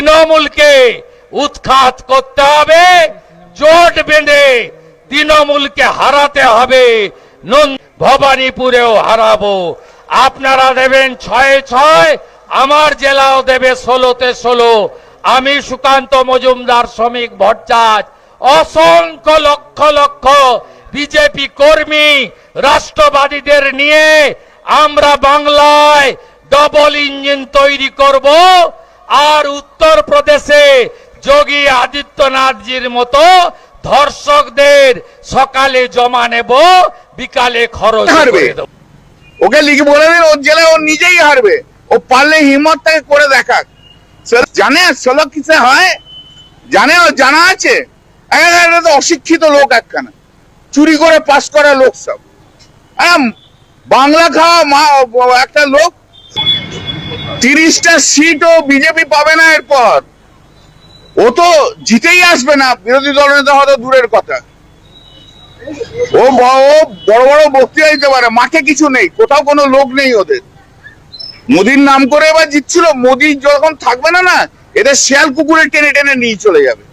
তৃণমূলকে উৎখাত করতে হবে, জোট বেঁধে তৃণমূলকে হারাতে হবে। ভবানীপুরেও হারাবো। আপনারা দেবেন 6-6, আমার জেলাও দেবে 16-তে 16। আমি সুকান্ত মজুমদার, শ্রমিক ভট্টাচার্য, অসংখ্য লক্ষ লক্ষ বিজেপি কর্মী, রাষ্ট্রবাদীদের নিয়ে আমরা বাংলায় ডবল ইঞ্জিন তৈরি করব। আর উত্তরপ্রদেশে যোগী আদিত্যনাথজির মতো ধর্ষকদের সকালে জমা নেব, বিকালে খরচ করে দেব। ওকে লিখে বলে দিন ওর জেলায় ও নিজেই হারবে। ও পারলে হিম্মত থেকে করে দেখাক। জানে ষোলো কিসে হয়, জানে, ও জানা আছে। তো অশিক্ষিত লোক একখানা, চুরি করে পাস করা লোক সব। বাংলা খাওয়া একটা লোক। 30টা সিটও বিজেপি পাবে না এরপর। ও তো জিতেই আসবে না, বিরোধী দল নেতা হয়তো দূরের কথা। ও বড় বড় বক্তৃতা দিতে পারে, মাঠে কিছু নেই, কোথাও কোনো লোক নেই ওদের। মোদির নাম করে এবার জিতছিল, মোদি যখন থাকবে না, এদের শেয়াল কুকুরে টেনে টেনে নিয়ে চলে যাবে।